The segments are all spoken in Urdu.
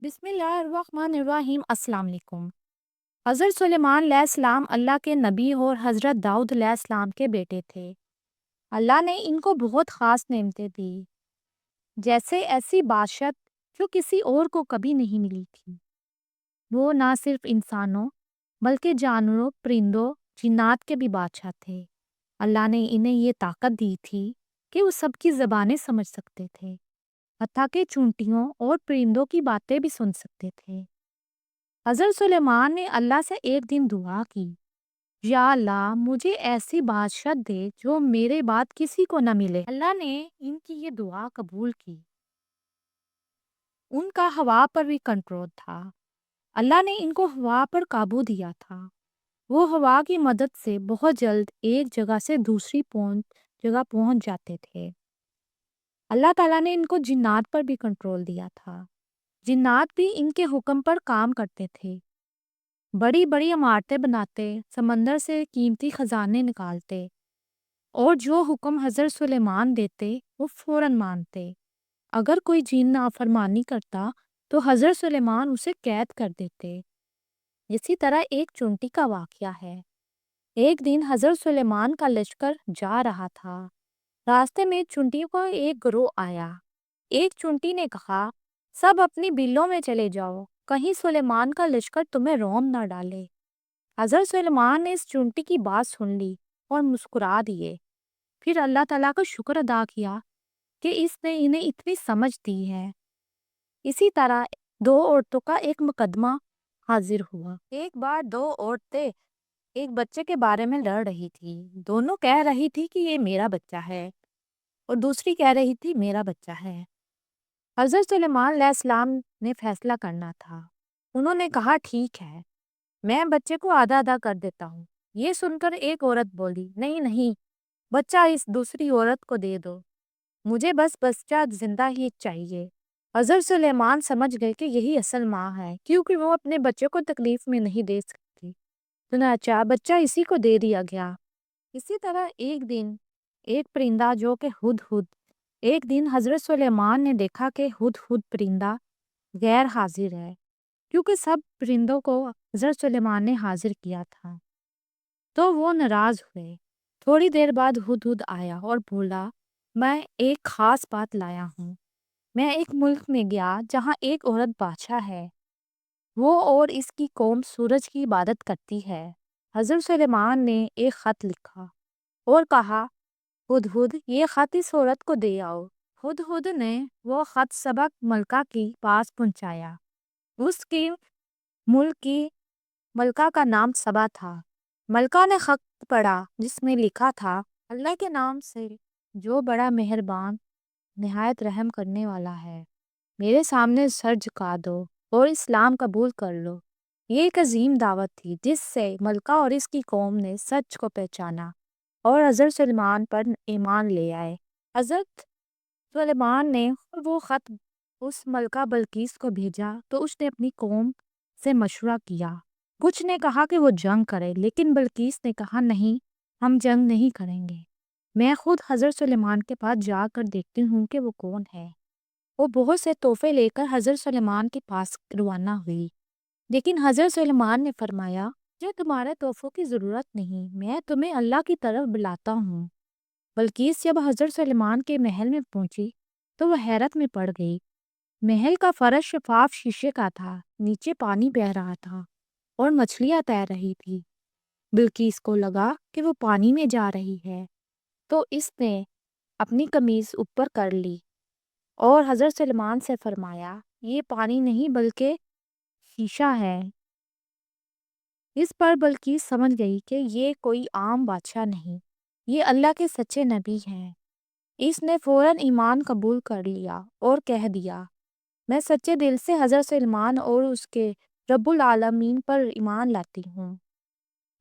بسم اللہ الرحمن الرحیم۔ السلام علیکم۔ حضرت سلیمان علیہ السلام اللہ کے نبی اور حضرت داؤد علیہ السلام کے بیٹے تھے۔ اللہ نے ان کو بہت خاص نعمتیں دی، جیسے ایسی بادشاہت جو کسی اور کو کبھی نہیں ملی تھی۔ وہ نہ صرف انسانوں بلکہ جانوروں، پرندوں، جنات کے بھی بادشاہ تھے۔ اللہ نے انہیں یہ طاقت دی تھی کہ وہ سب کی زبانیں سمجھ سکتے تھے، حتیٰ کہ چونٹیوں اور پرندوں کی باتیں بھی سن سکتے تھے۔ حضرت سلیمان نے اللہ سے ایک دن دعا کی، یا اللہ مجھے ایسی بادشاہت دے جو میرے بعد کسی کو نہ ملے۔ اللہ نے ان کی یہ دعا قبول کی۔ ان کا ہوا پر بھی کنٹرول تھا۔ اللہ نے ان کو ہوا پر قابو دیا تھا۔ وہ ہوا کی مدد سے بہت جلد ایک جگہ سے دوسری جگہ پہنچ جاتے تھے۔ اللہ تعالیٰ نے ان کو جنات پر بھی کنٹرول دیا تھا۔ جنات بھی ان کے حکم پر کام کرتے تھے، بڑی بڑی عمارتیں بناتے، سمندر سے قیمتی خزانے نکالتے، اور جو حکم حضرت سلیمان دیتے وہ فوراً مانتے۔ اگر کوئی جن نافرمانی کرتا تو حضرت سلیمان اسے قید کر دیتے۔ اسی طرح ایک چونٹی کا واقعہ ہے۔ ایک دن حضرت سلیمان کا لشکر جا رہا تھا۔ راستے میں چونٹیوں کا ایک گروہ آیا۔ ایک چونٹی نے کہا، سب اپنی بلوں میں چلے جاؤ، کہیں سلیمان کا لشکر تمہیں روم نہ ڈالے۔ حضرت سلیمان نے اس چونٹی کی بات سن لی اور مسکرا دیے۔ پھر اللہ تعالیٰ کا شکر ادا کیا کہ اس نے انہیں اتنی سمجھ دی ہے۔ اسی طرح دو عورتوں کا ایک مقدمہ حاضر ہوا۔ ایک بار دو عورتیں ایک بچے کے بارے میں لڑ رہی تھی۔ دونوں کہہ رہی تھی کہ یہ میرا بچہ ہے، اور دوسری کہہ رہی تھی میرا بچہ ہے۔ حضرت سلیمان علیہ السلام نے فیصلہ کرنا تھا۔ انہوں نے کہا، ٹھیک ہے، میں بچے کو آدھا آدھا کر دیتا ہوں۔ یہ سن کر ایک عورت بولی، نہیں نہیں، بچہ اس دوسری عورت کو دے دو، مجھے بس بچہ زندہ ہی چاہیے۔ حضرت سلیمان سمجھ گئے کہ یہی اصل ماں ہے، کیونکہ وہ اپنے بچے کو تکلیف میں نہیں دے سکتی۔ چنانچہ بچہ اسی کو دے دیا گیا۔ اسی طرح ایک دن ایک پرندہ جو کہ ہدہد، ایک دن حضرت سلیمان نے دیکھا کہ ہدہد پرندہ غیر حاضر ہے، کیونکہ سب پرندوں کو حضرت سلیمان نے حاضر کیا تھا، تو وہ ناراض ہوئے۔ تھوڑی دیر بعد ہدہد آیا اور بولا، میں ایک خاص بات لایا ہوں۔ میں ایک ملک میں گیا جہاں ایک عورت بادشاہ ہے، وہ اور اس کی قوم سورج کی عبادت کرتی ہے۔ حضرت سلیمان نے ایک خط لکھا اور کہا، ہدہد یہ خط اس عورت کو دے آؤ۔ ہدہد نے وہ خط سبا ملکہ کی پاس پہنچایا۔ اس کی ملک کی ملکہ کا نام سبا تھا۔ ملکہ نے خط پڑھا جس میں لکھا تھا، اللہ کے نام سے جو بڑا مہربان نہایت رحم کرنے والا ہے، میرے سامنے سر جھکا دو اور اسلام قبول کر لو۔ یہ ایک عظیم دعوت تھی جس سے ملکہ اور اس کی قوم نے سچ کو پہچانا اور حضرت سلیمان پر ایمان لے آئے۔ حضرت سلیمان نے وہ خط اس ملکہ بلقیس کو بھیجا تو اس نے اپنی قوم سے مشورہ کیا۔ کچھ نے کہا کہ وہ جنگ کرے، لیکن بلقیس نے کہا، نہیں، ہم جنگ نہیں کریں گے، میں خود حضرت سلیمان کے پاس جا کر دیکھتی ہوں کہ وہ کون ہے۔ وہ بہت سے تحفے لے کر حضرت سلیمان کے پاس روانہ ہوئی، لیکن حضرت سلیمان نے فرمایا، مجھے تمہارے تحفوں کی ضرورت نہیں، میں تمہیں اللہ کی طرف بلاتا ہوں۔ بلقیس جب حضرت سلیمان کے محل میں پہنچی تو وہ حیرت میں پڑ گئی۔ محل کا فرش شفاف شیشے کا تھا، نیچے پانی بہہ رہا تھا اور مچھلیاں تیر رہی تھی۔ بلقیس کو لگا کہ وہ پانی میں جا رہی ہے، تو اس نے اپنی قمیض اوپر کر لی اور حضرت سلیمان سے فرمایا، یہ پانی نہیں بلکہ شیشہ ہے۔ اس پر بلقیس سمجھ گئی کہ یہ کوئی عام بادشاہ نہیں، یہ اللہ کے سچے نبی ہیں۔ اس نے فوراً ایمان قبول کر لیا اور کہہ دیا، میں سچے دل سے حضرت سلیمان اور اس کے رب العالمین پر ایمان لاتی ہوں۔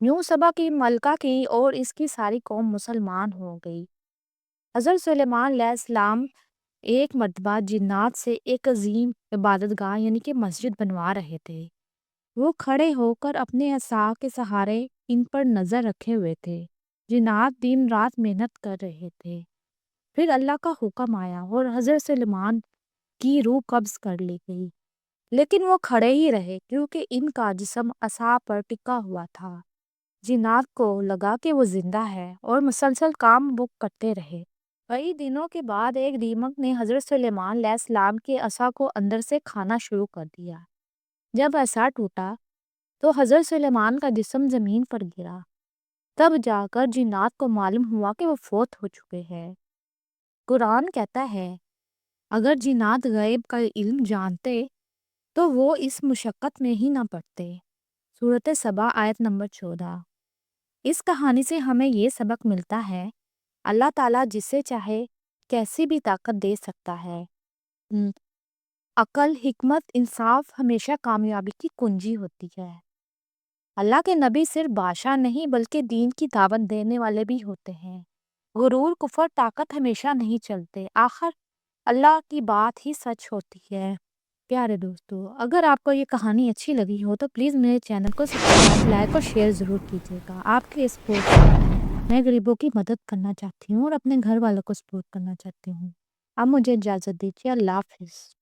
یوں سبا کی ملکہ کی اور اس کی ساری قوم مسلمان ہو گئی۔ حضرت سلیمان علیہ السلام ایک مرتبہ جنات سے ایک عظیم عبادت گاہ یعنی کہ مسجد بنوا رہے تھے۔ وہ کھڑے ہو کر اپنے عصا کے سہارے ان پر نظر رکھے ہوئے تھے۔ جنات دن رات محنت کر رہے تھے۔ پھر اللہ کا حکم آیا اور حضرت سلیمان کی روح قبض کر لی گئی۔ لیکن وہ کھڑے ہی رہے کیونکہ ان کا جسم عصا پر ٹکا ہوا تھا۔ جنات کو لگا کہ وہ زندہ ہے اور مسلسل کام وہ کرتے رہے۔ کئی دنوں کے بعد ایک دیمک نے حضرت سلیمان علیہ السلام کے عصا کو اندر سے کھانا شروع کر دیا۔ جب عصا ٹوٹا تو حضرت سلیمان کا جسم زمین پر گرا۔ تب جا کر جنات کو معلوم ہوا کہ وہ فوت ہو چکے ہیں۔ قرآن کہتا ہے اگر جنات غیب کا علم جانتے تو وہ اس مشقت میں ہی نہ پڑتے۔ سورۃ سبا آیت نمبر 14۔ اس کہانی سے ہمیں یہ سبق ملتا ہے اللہ تعالیٰ جسے چاہے کیسی بھی طاقت دے سکتا ہے۔ عقل، حکمت، انصاف ہمیشہ کامیابی کی کنجی ہوتی ہے۔ اللہ کے نبی صرف بادشاہ نہیں بلکہ دین کی دعوت دینے والے بھی ہوتے ہیں۔ غرور، کفر، طاقت ہمیشہ نہیں چلتے، آخر اللہ کی بات ہی سچ ہوتی ہے۔ پیارے دوستو، اگر آپ کو یہ کہانی اچھی لگی ہو تو پلیز میرے چینل کو سبسکرائب، لائک اور شیئر ضرور کیجیے گا۔ آپ کے سپورٹ سے میں غریبوں کی مدد کرنا چاہتی ہوں اور اپنے گھر والوں کو سپورٹ کرنا چاہتی ہوں۔ اب مجھے اجازت دیجیے، اللہ حافظ۔